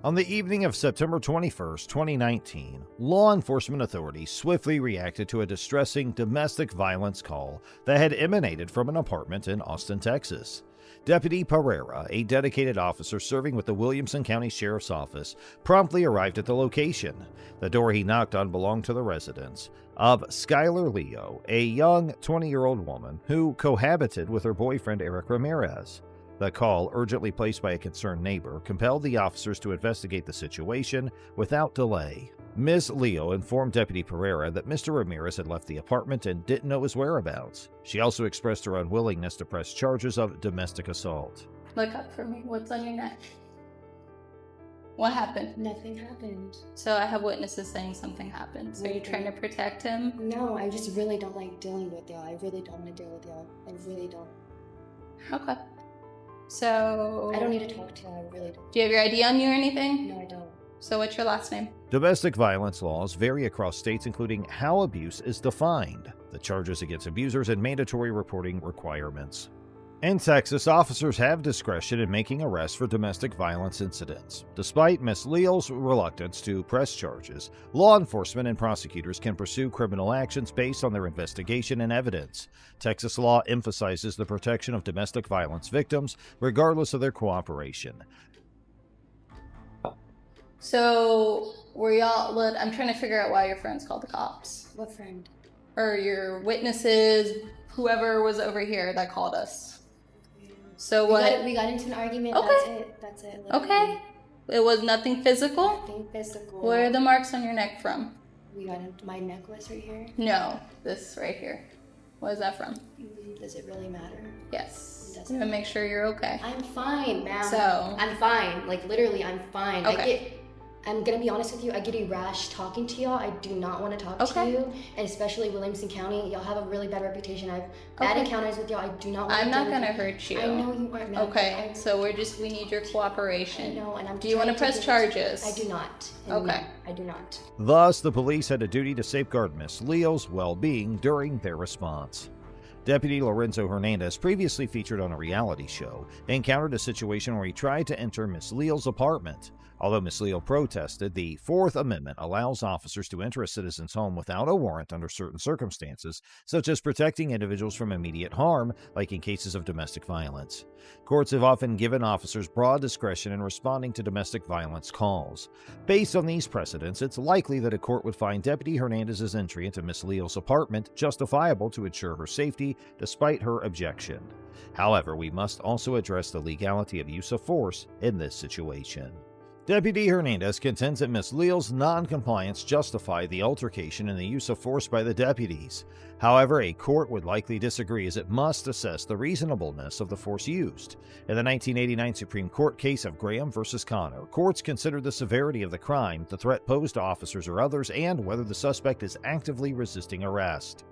On the evening of September 21st, 2019, law enforcement authorities swiftly reacted to a distressing domestic violence call that had emanated from an apartment in Austin, Texas. Deputy Pereira, a dedicated officer serving with the Williamson County Sheriff's Office, promptly arrived at the location. The door he knocked on belonged to the residence of Skylar Leo, a young 20-year-old woman who cohabited with her boyfriend Eric Ramirez. The call, urgently placed by a concerned neighbor, compelled the officers to investigate the situation without delay. Ms. Leo informed Deputy Pereira that Mr. Ramirez had left the apartment and didn't know his whereabouts. She also expressed her unwillingness to press charges of domestic assault. Look up for me. What's on your neck? What happened? Nothing happened. So I have witnesses saying something happened. So you're trying to protect him? No, I just really don't like dealing with y'all. I really don't want to deal with y'all. I really don't. Okay. So... I don't need to talk to y'all. I really don't. Do you have your ID on you or anything? No, I don't. So what's your last name? Domestic violence laws vary across states, including how abuse is defined, the charges against abusers, and mandatory reporting requirements. In Texas, officers have discretion in making arrests for domestic violence incidents. Despite Ms. Leo's reluctance to press charges, law enforcement and prosecutors can pursue criminal actions based on their investigation and evidence. Texas law emphasizes the protection of domestic violence victims, regardless of their cooperation. So, were y'all... I'm trying to figure out why your friends called the cops. What friend? Or your witnesses, whoever was over here that called us. So what? We got into an argument. Okay. That's it. Literally. Okay. It was nothing physical? Nothing physical. Where are the marks on your neck from? We got into my necklace right here. No, this right here. What is that from? Does it really matter? Yes. It doesn't. To make sure you're okay. I'm fine, ma'am. So. I'm fine. Like, literally, I'm fine. Okay. I'm gonna be honest with you, I get a rash talking to y'all. I do not want to talk to you, and especially Williamson County. Y'all have a really bad reputation. I've bad encounters with y'all. I do not want to I'm not gonna hurt you. I know you aren't. Okay, so we need your cooperation. I know, and I'm Do you want to press charges? I do not. Okay. I do not. Thus, the police had a duty to safeguard Miss Leo's well-being during their response. Deputy Lorenzo Hernandez, previously featured on a reality show, encountered a situation where he tried to enter Miss Leo's apartment. Although Miss Leo protested, the Fourth Amendment allows officers to enter a citizen's home without a warrant under certain circumstances, such as protecting individuals from immediate harm, like in cases of domestic violence. Courts have often given officers broad discretion in responding to domestic violence calls. Based on these precedents, it's likely that a court would find Deputy Hernandez's entry into Miss Leo's apartment justifiable to ensure her safety despite her objection. However, we must also address the legality of use of force in this situation. Deputy Hernandez contends that Ms. Leo's non-compliance justified the altercation and the use of force by the deputies. However, a court would likely disagree, as it must assess the reasonableness of the force used. In the 1989 Supreme Court case of Graham v. Connor, courts considered the severity of the crime, the threat posed to officers or others, and whether the suspect is actively resisting arrest.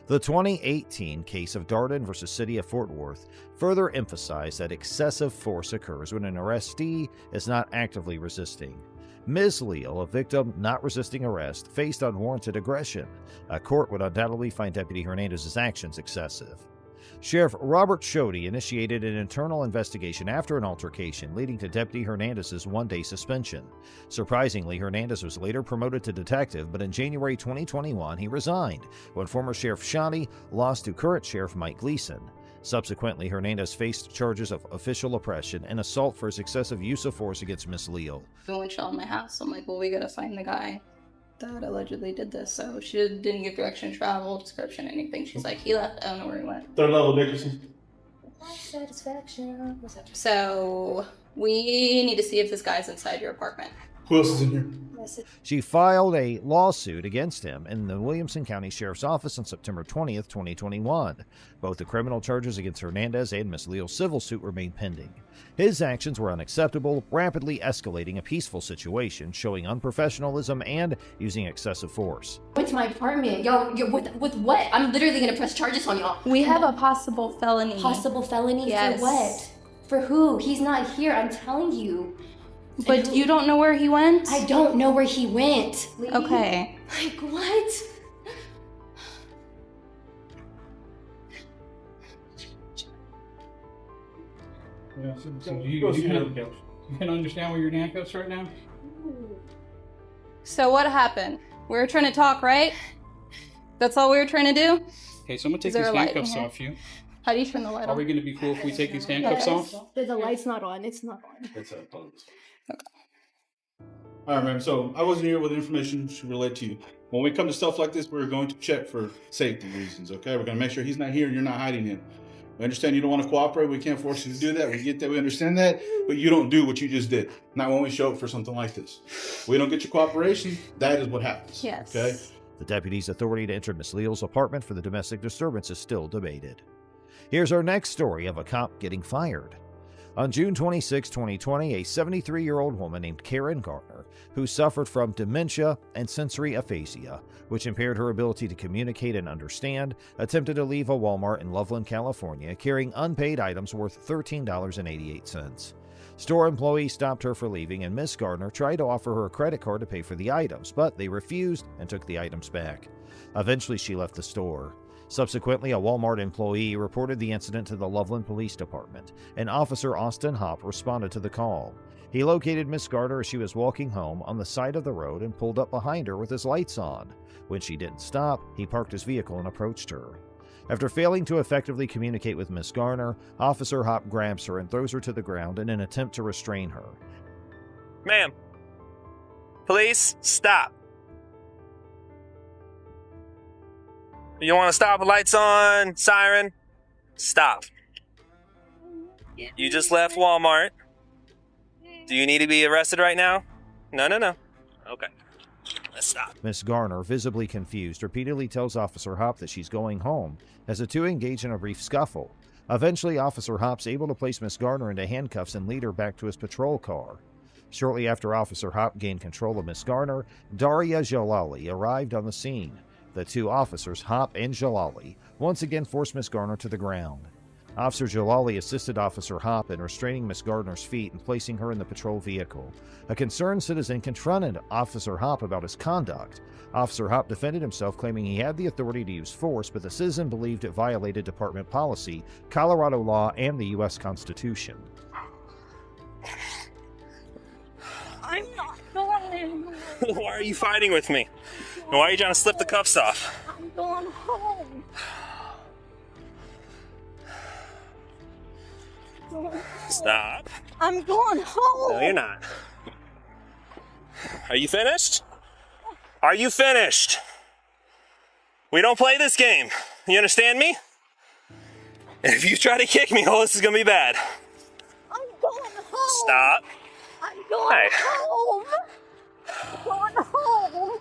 The 2018 case of Darden v. City of Fort Worth further emphasized that excessive force occurs when an arrestee is not actively resisting. Ms. Leo, a victim not resisting arrest, faced unwarranted aggression. A court would undoubtedly find Deputy Hernandez's actions excessive. Sheriff Robert Shoddy initiated an internal investigation after an altercation, leading to Deputy Hernandez's one-day suspension. Surprisingly, Hernandez was later promoted to detective, but in January 2021, he resigned when former Sheriff Shoddy lost to current Sheriff Mike Gleason. Subsequently, Hernandez faced charges of official oppression and assault for his excessive use of force against Miss Leo. We went to my house. I'm like, well, we gotta find the guy that allegedly did this. So she didn't give direction, travel, description, anything. She's like, he left. I don't know where he went. Third level Dickerson. Satisfaction. What's up? So we need to see if this guy's inside your apartment. Who else is in here? She filed a lawsuit against him in the Williamson County Sheriff's Office on September 20th, 2021. Both the criminal charges against Hernandez and Ms. Leo's civil suit remain pending. His actions were unacceptable, rapidly escalating a peaceful situation, showing unprofessionalism and using excessive force. Went to my apartment. Yo, with what? I'm literally gonna press charges on y'all. We have a possible felony. Possible felony? Yes. For what? For who? He's not here, I'm telling you. But you don't know where he went? I don't know where he went. Okay. Like, what? Yeah, so you handle the couch. You can understand where you're in handcuffs right now? So what happened? We were trying to talk, right? That's all we were trying to do? Okay, so I'm gonna take Is there these a light in handcuffs here? off you. How do you turn the light Are on? we gonna be cool if we take these handcuffs off? The light's not on. It's not on. All right, ma'am. So I wasn't here with information she relayed to you. When we come to stuff like this, we're going to check for safety reasons, okay? We're going to make sure he's not here and you're not hiding him. We understand you don't want to cooperate. We can't force you to do that. We get that. We understand that. But you don't do what you just did. Not when we show up for something like this. We don't get your cooperation. That is what happens. Yes. Okay? The deputy's authority to enter Miss Leal's apartment for the domestic disturbance is still debated. Here's our next story of a cop getting fired. On June 26, 2020, a 73-year-old woman named Karen Gardner, who suffered from dementia and sensory aphasia, which impaired her ability to communicate and understand, attempted to leave a Walmart in Loveland, California, carrying unpaid items worth $13.88. Store employees stopped her for leaving, and Miss Gardner tried to offer her a credit card to pay for the items, but they refused and took the items back. Eventually, she left the store. Subsequently, a Walmart employee reported the incident to the Loveland Police Department, and Officer Austin Hopp responded to the call. He located Miss Gardner as she was walking home on the side of the road and pulled up behind her with his lights on. When she didn't stop, he parked his vehicle and approached her. After failing to effectively communicate with Miss Gardner, Officer Hopp grabs her and throws her to the ground in an attempt to restrain her. Ma'am, police, stop. You want to stop with lights on, siren? Stop. You just left Walmart. Do you need to be arrested right now? No. Okay. Let's stop. Miss Garner, visibly confused, repeatedly tells Officer Hopp that she's going home, as the two engage in a brief scuffle. Eventually, Officer Hopp's able to place Miss Garner into handcuffs and lead her back to his patrol car. Shortly after Officer Hopp gained control of Miss Garner, Daria Jalali arrived on the scene. The two officers, Hopp and Jalali, once again forced Miss Garner to the ground. Officer Jalali assisted Officer Hopp in restraining Miss Gardner's feet and placing her in the patrol vehicle. A concerned citizen confronted Officer Hopp about his conduct. Officer Hopp defended himself, claiming he had the authority to use force, but the citizen believed it violated department policy, Colorado law, and the U.S. Constitution. I'm not going. Why are you fighting with me? And why are you trying to slip the cuffs off? I'm going home. Stop. I'm going home. No, you're not. Are you finished? Are you finished? We don't play this game. You understand me? And if you try to kick me, oh, this is gonna be bad. I'm going home. Stop. I'm going Hey. home. I'm going home.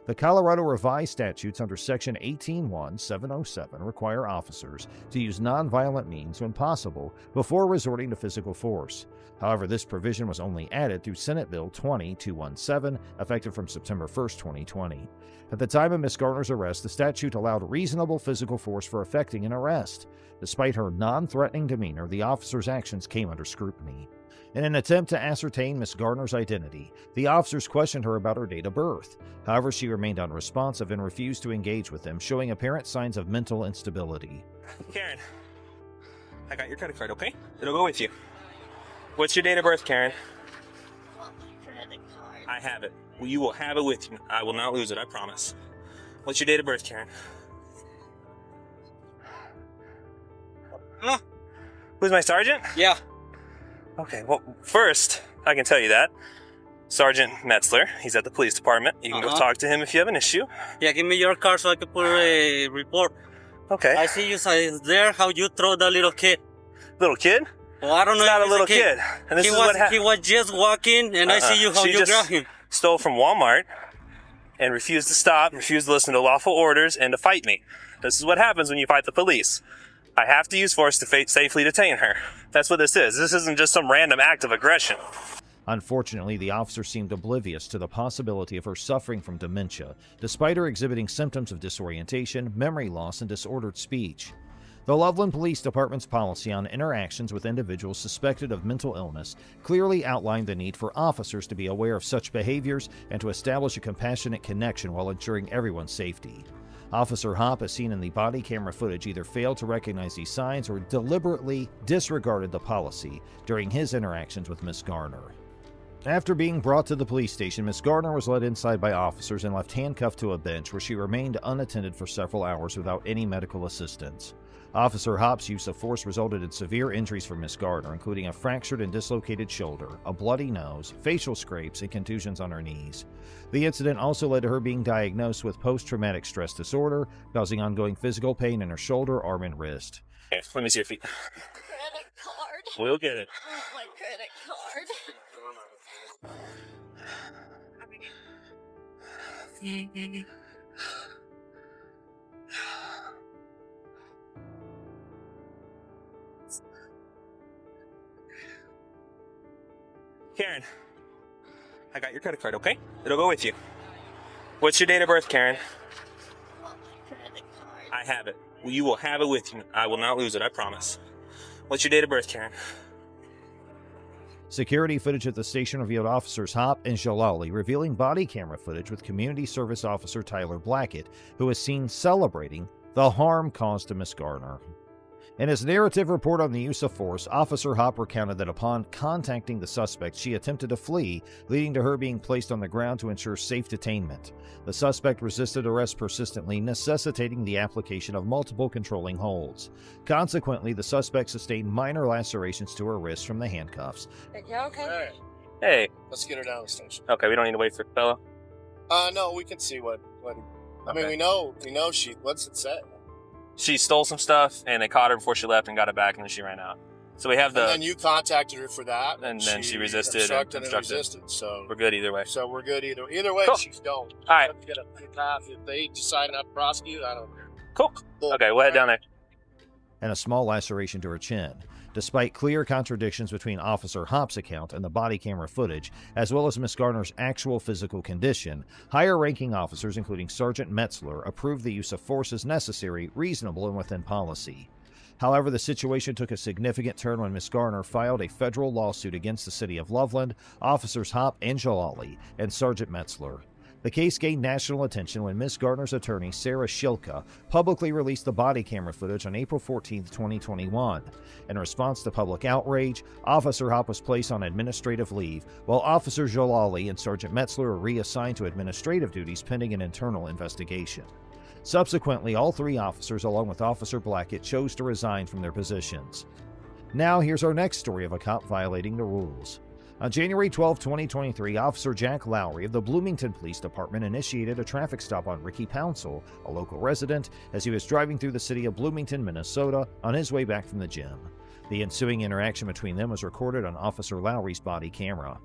The Colorado Revised Statutes under Section 18.1.707 require officers to use nonviolent means when possible before resorting to physical force. However, this provision was only added through Senate Bill 20-217, effective from September 1, 2020. At the time of Miss Gardner's arrest, the statute allowed reasonable physical force for effecting an arrest. Despite her non-threatening demeanor, the officer's actions came under scrutiny. In an attempt to ascertain Miss Gardner's identity, the officers questioned her about her date of birth. However, she remained unresponsive and refused to engage with them, showing apparent signs of mental instability. Karen, I got your credit card, okay? It'll go with you. What's your date of birth, Karen? I have it. Well, you will have it with you. I will not lose it, I promise. What's your date of birth, Karen? Huh? Who's my sergeant? Yeah. Okay, well, first, I can tell you that. Sergeant Metzler, he's at the police department. You can go talk to him if you have an issue. Yeah, give me your card so I can put a report. Okay. I see you there, how you throw the little kid. Little kid? Well, I don't know He's not if a little it's kid. And this he is what happened. He was just walking, and I see you how She you just grab him. stole from Walmart and refused to stop, refused to listen to lawful orders, and to fight me. This is what happens when you fight the police. I have to use force to safely detain her. That's what this is. This isn't just some random act of aggression. Unfortunately, the officer seemed oblivious to the possibility of her suffering from dementia, despite her exhibiting symptoms of disorientation, memory loss, and disordered speech. The Loveland Police Department's policy on interactions with individuals suspected of mental illness clearly outlined the need for officers to be aware of such behaviors and to establish a compassionate connection while ensuring everyone's safety. Officer Hopp, as seen in the body camera footage, either failed to recognize these signs or deliberately disregarded the policy during his interactions with Miss Garner. After being brought to the police station, Miss Garner was led inside by officers and left handcuffed to a bench where she remained unattended for several hours without any medical assistance. Officer Hopp's use of force resulted in severe injuries for Miss Garner, including a fractured and dislocated shoulder, a bloody nose, facial scrapes, and contusions on her knees. The incident also led to her being diagnosed with post-traumatic stress disorder, causing ongoing physical pain in her shoulder, arm, and wrist. Okay, let me see your feet. Credit card. We'll get it. Oh, my credit card. Karen, I got your credit card, okay? It'll go with you. What's your date of birth, Karen? Oh, my credit card. I have it. You will have it with you. I will not lose it, I promise. What's your date of birth, Karen? Security footage at the station revealed officers Hopp and Jalali revealing body camera footage with community service officer Tyler Blackett, who was seen celebrating the harm caused to Miss Garner. In his narrative report on the use of force, Officer Hopp recounted that upon contacting the suspect, she attempted to flee, leading to her being placed on the ground to ensure safe detainment. The suspect resisted arrest persistently, necessitating the application of multiple controlling holds. Consequently, the suspect sustained minor lacerations to her wrists from the handcuffs. You okay? Hey. Let's get her down to the station. Okay, we don't need to wait for the fellow. No, we can see what. I mean, Okay. we know she. What's it say? She stole some stuff, and they caught her before she left and got it back, and then she ran out. So we have And then you contacted her for that, and then she resisted obstructed and and resisted. So we're good either way. So we're good either way. Cool. She's going. All right. Let's get a free pass. If they decide not to prosecute, I don't care. Cool. Okay, we'll head down there. And a small laceration to her chin. Despite clear contradictions between Officer Hopp's account and the body camera footage, as well as Miss Garner's actual physical condition, higher-ranking officers, including Sergeant Metzler, approved the use of force as necessary, reasonable, and within policy. However, the situation took a significant turn when Miss Garner filed a federal lawsuit against the city of Loveland, Officers Hopp and Jalali, and Sergeant Metzler. The case gained national attention when Miss Garner's attorney, Sarah Shilka, publicly released the body camera footage on April 14, 2021. In response to public outrage, Officer Hopp was placed on administrative leave, while Officer Jalali and Sergeant Metzler were reassigned to administrative duties pending an internal investigation. Subsequently, all three officers, along with Officer Blackett, chose to resign from their positions. Now, here's our next story of a cop violating the rules. On January 12, 2023, Officer Jack Lowry of the Bloomington Police Department initiated a traffic stop on Ricky Pouncil, a local resident, as he was driving through the city of Bloomington, Minnesota, on his way back from the gym. The ensuing interaction between them was recorded on Officer Lowry's body camera.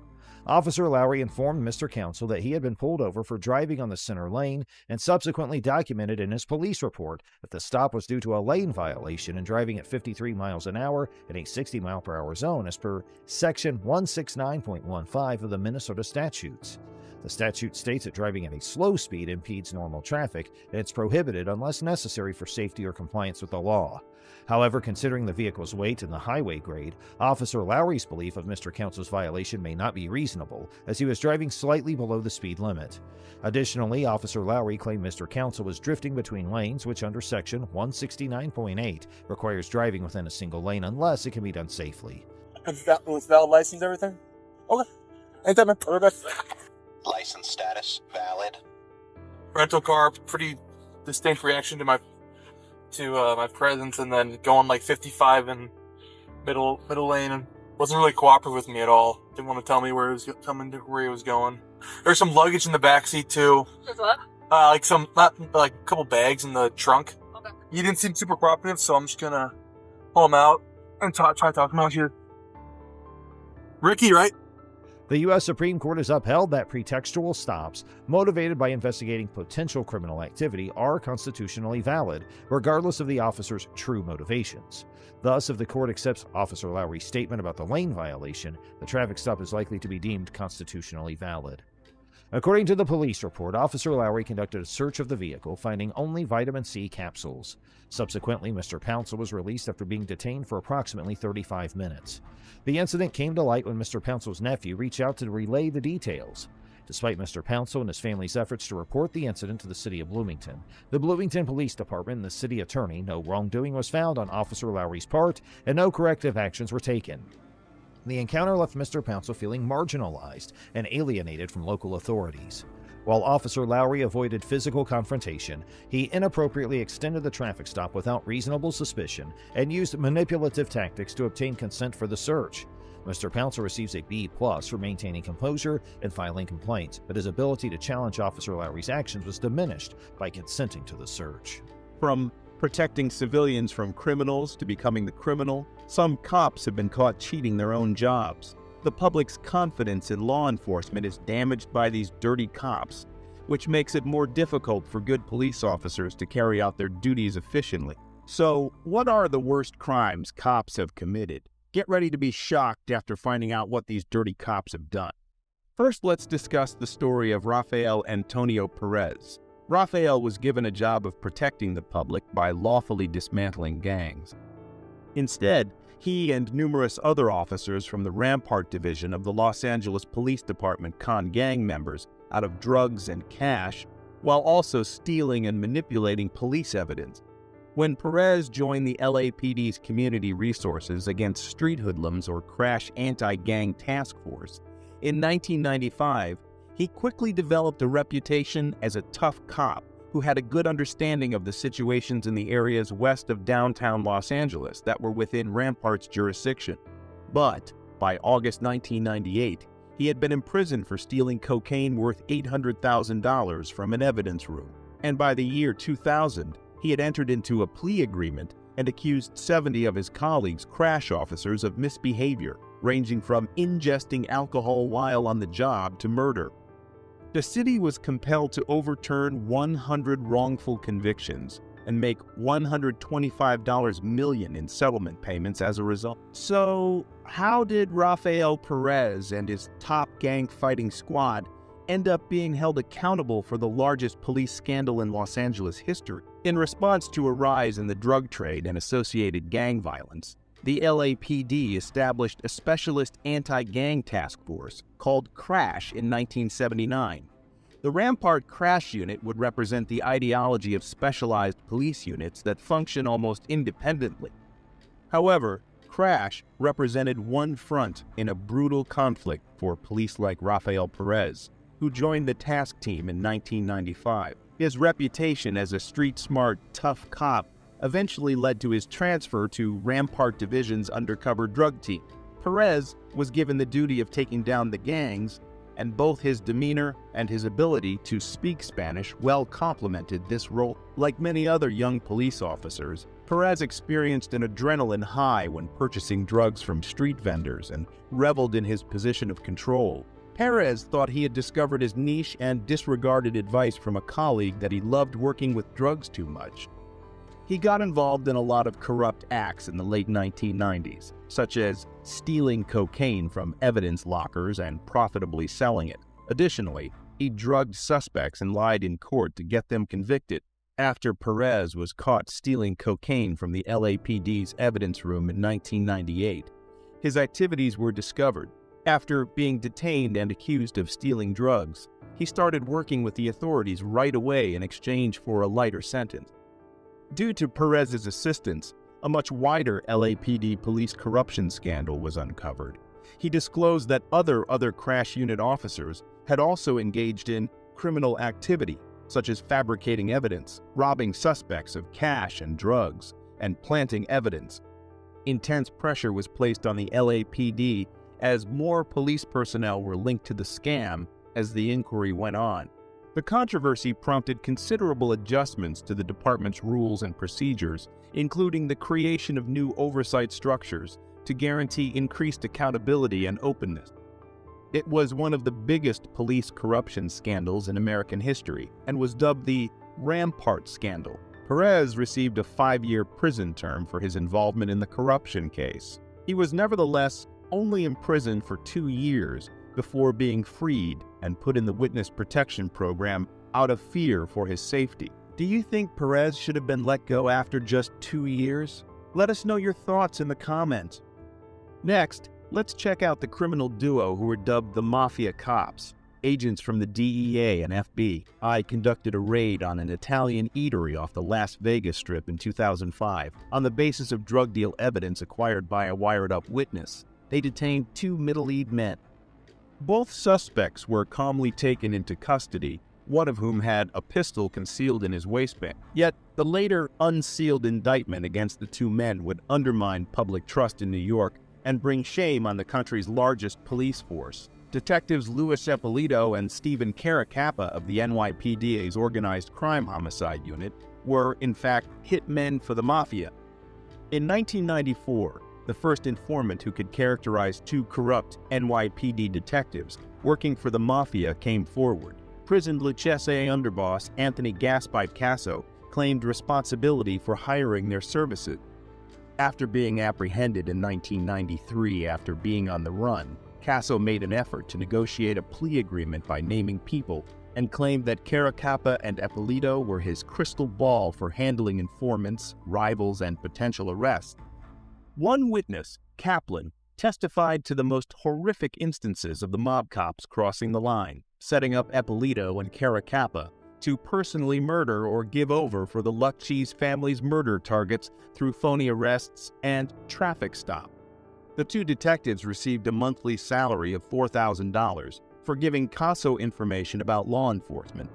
Officer Lowry informed Mr. Council that he had been pulled over for driving on the center lane and subsequently documented in his police report that the stop was due to a lane violation and driving at 53 miles an hour in a 60-mile-per-hour zone as per Section 169.15 of the Minnesota statutes. The statute states that driving at a slow speed impedes normal traffic and it's prohibited unless necessary for safety or compliance with the law. However, considering the vehicle's weight and the highway grade, Officer Lowry's belief of Mr. Council's violation may not be reasonable, as he was driving slightly below the speed limit. Additionally, Officer Lowry claimed Mr. Council was drifting between lanes, which under Section 169.8 requires driving within a single lane unless it can be done safely. Was valid license, everything? Okay. Anytime, man. Okay. License status valid. Rental car, pretty distinct reaction to my presence, and then going like 55 in middle lane, and wasn't really cooperative with me at all. Didn't want to tell me where he was going. There's some luggage in the back seat too. There's what? A couple bags in the trunk. Okay. He didn't seem super cooperative, so I'm just gonna pull him out and try to talk him out here. Ricky, right? The U.S. Supreme Court has upheld that pretextual stops, motivated by investigating potential criminal activity, are constitutionally valid, regardless of the officer's true motivations. Thus, if the court accepts Officer Lowry's statement about the lane violation, the traffic stop is likely to be deemed constitutionally valid. According to the police report, Officer Lowry conducted a search of the vehicle, finding only vitamin C capsules. Subsequently, Mr. Pouncil was released after being detained for approximately 35 minutes. The incident came to light when Mr. Pouncil's nephew reached out to relay the details. Despite Mr. Pouncil and his family's efforts to report the incident to the city of Bloomington, the Bloomington Police Department and the city attorney, no wrongdoing was found on Officer Lowry's part and no corrective actions were taken. The encounter left Mr. Pouncil feeling marginalized and alienated from local authorities. While Officer Lowry avoided physical confrontation, he inappropriately extended the traffic stop without reasonable suspicion and used manipulative tactics to obtain consent for the search. Mr. Pouncil receives a B+ for maintaining composure and filing complaints, but his ability to challenge Officer Lowry's actions was diminished by consenting to the search. From protecting civilians from criminals to becoming the criminal, some cops have been caught cheating their own jobs. The public's confidence in law enforcement is damaged by these dirty cops, which makes it more difficult for good police officers to carry out their duties efficiently. So, what are the worst crimes cops have committed? Get ready to be shocked after finding out what these dirty cops have done. First, let's discuss the story of Rafael Antonio Perez. Rafael was given a job of protecting the public by lawfully dismantling gangs. Instead, he and numerous other officers from the Rampart Division of the Los Angeles Police Department conned gang members out of drugs and cash, while also stealing and manipulating police evidence. When Perez joined the LAPD's Community Resources Against Street Hoodlums or Crash Anti-Gang Task Force, in 1995, he quickly developed a reputation as a tough cop who had a good understanding of the situations in the areas west of downtown Los Angeles that were within Rampart's jurisdiction. But by August 1998, he had been imprisoned for stealing cocaine worth $800,000 from an evidence room. And by the year 2000, he had entered into a plea agreement and accused 70 of his colleagues, crash officers, of misbehavior, ranging from ingesting alcohol while on the job to murder. The city was compelled to overturn 100 wrongful convictions and make $125 million in settlement payments as a result. So, how did Rafael Perez and his top gang fighting squad end up being held accountable for the largest police scandal in Los Angeles history? In response to a rise in the drug trade and associated gang violence, the LAPD established a specialist anti-gang task force called CRASH in 1979. The Rampart CRASH unit would represent the ideology of specialized police units that function almost independently. However, CRASH represented one front in a brutal conflict for police like Rafael Perez, who joined the task team in 1995. His reputation as a street-smart, tough cop eventually led to his transfer to Rampart Division's undercover drug team. Perez was given the duty of taking down the gangs, and both his demeanor and his ability to speak Spanish well complemented this role. Like many other young police officers, Perez experienced an adrenaline high when purchasing drugs from street vendors and reveled in his position of control. Perez thought he had discovered his niche and disregarded advice from a colleague that he loved working with drugs too much. He got involved in a lot of corrupt acts in the late 1990s, such as stealing cocaine from evidence lockers and profitably selling it. Additionally, he drugged suspects and lied in court to get them convicted. After Perez was caught stealing cocaine from the LAPD's evidence room in 1998, his activities were discovered. After being detained and accused of stealing drugs, he started working with the authorities right away in exchange for a lighter sentence. Due to Perez's assistance, a much wider LAPD police corruption scandal was uncovered. He disclosed that other crash unit officers had also engaged in criminal activity, such as fabricating evidence, robbing suspects of cash and drugs, and planting evidence. Intense pressure was placed on the LAPD as more police personnel were linked to the scam as the inquiry went on. The controversy prompted considerable adjustments to the department's rules and procedures, including the creation of new oversight structures to guarantee increased accountability and openness. It was one of the biggest police corruption scandals in American history and was dubbed the Rampart Scandal. Perez received a 5-year prison term for his involvement in the corruption case. He was nevertheless only imprisoned for 2 years before being freed and put in the witness protection program out of fear for his safety. Do you think Perez should have been let go after just 2 years? Let us know your thoughts in the comments. Next, let's check out the criminal duo who were dubbed the Mafia Cops. agents from the DEA and FBI conducted a raid on an Italian eatery off the Las Vegas Strip in 2005 on the basis of drug deal evidence acquired by a wired-up witness. They detained 2 middle-aged men. Both suspects were calmly taken into custody, one of whom had a pistol concealed in his waistband. Yet, the later unsealed indictment against the 2 men would undermine public trust in New York and bring shame on the country's largest police force. Detectives Louis Eppolito and Stephen Caracappa of the NYPD's Organized Crime Homicide Unit were, in fact, hitmen for the mafia. In 1994, the first informant who could characterize 2 corrupt NYPD detectives working for the mafia came forward. Prisoned Lucchese underboss Anthony Gaspipe Casso claimed responsibility for hiring their services. After being apprehended in 1993 after being on the run, Casso made an effort to negotiate a plea agreement by naming people and claimed that Caracappa and Eppolito were his crystal ball for handling informants, rivals, and potential arrests. One witness, Kaplan, testified to the most horrific instances of the mob cops crossing the line, setting up Eppolito and Caracappa to personally murder or give over for the Lucchese family's murder targets through phony arrests and traffic stop. The 2 detectives received a monthly salary of $4,000 for giving Casso information about law enforcement.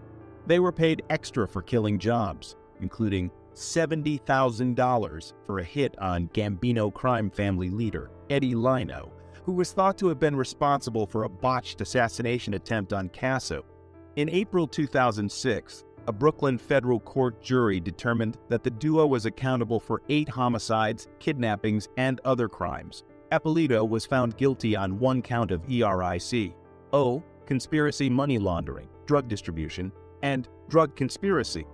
They were paid extra for killing jobs, including $70,000 for a hit on Gambino crime family leader Eddie Lino, who was thought to have been responsible for a botched assassination attempt on Casso. In April 2006, a Brooklyn federal court jury determined that the duo was accountable for 8 homicides, kidnappings, and other crimes. Eppolito was found guilty on 1 count of ERIC, conspiracy money laundering, drug distribution, and drug conspiracy.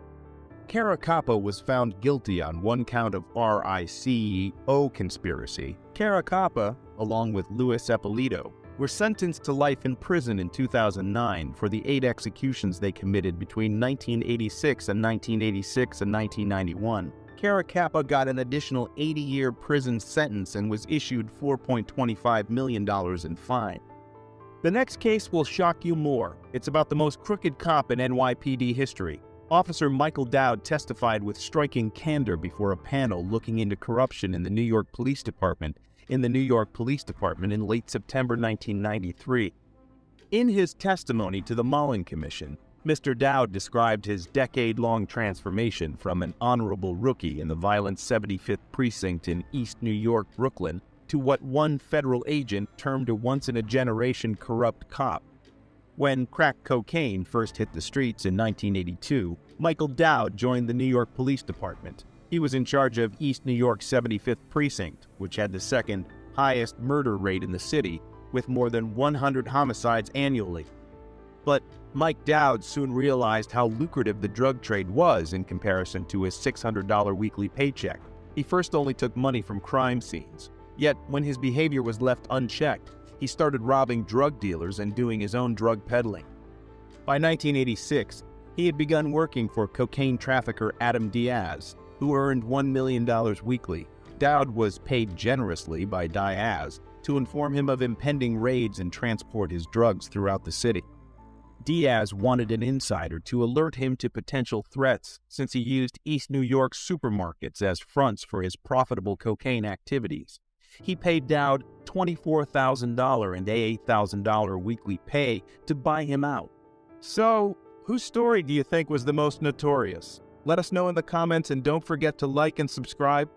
Caracappa was found guilty on 1 count of RICO conspiracy. Caracappa, along with Louis Eppolito, were sentenced to life in prison in 2009 for the 8 executions they committed between 1986 and 1986 and 1991. Caracappa got an additional 80-year prison sentence and was issued $4.25 million in fine. The next case will shock you more. It's about the most crooked cop in NYPD history. Officer Michael Dowd testified with striking candor before a panel looking into corruption in the New York Police Department in late September 1993. In his testimony to the Mullen Commission, Mr. Dowd described his decade-long transformation from an honorable rookie in the violent 75th Precinct in East New York, Brooklyn, to what one federal agent termed a once-in-a-generation corrupt cop. When crack cocaine first hit the streets in 1982, Michael Dowd joined the New York Police Department. He was in charge of East New York's 75th Precinct, which had the second highest murder rate in the city, with more than 100 homicides annually. But Mike Dowd soon realized how lucrative the drug trade was in comparison to his $600 weekly paycheck. He first only took money from crime scenes. Yet, when his behavior was left unchecked, he started robbing drug dealers and doing his own drug peddling. By 1986, he had begun working for cocaine trafficker Adam Diaz, who earned $1 million weekly. Dowd was paid generously by Diaz to inform him of impending raids and transport his drugs throughout the city. Diaz wanted an insider to alert him to potential threats since he used East New York supermarkets as fronts for his profitable cocaine activities. He paid Dowd $24,000 and $8,000 weekly pay to buy him out. So, whose story do you think was the most notorious? Let us know in the comments and don't forget to like and subscribe.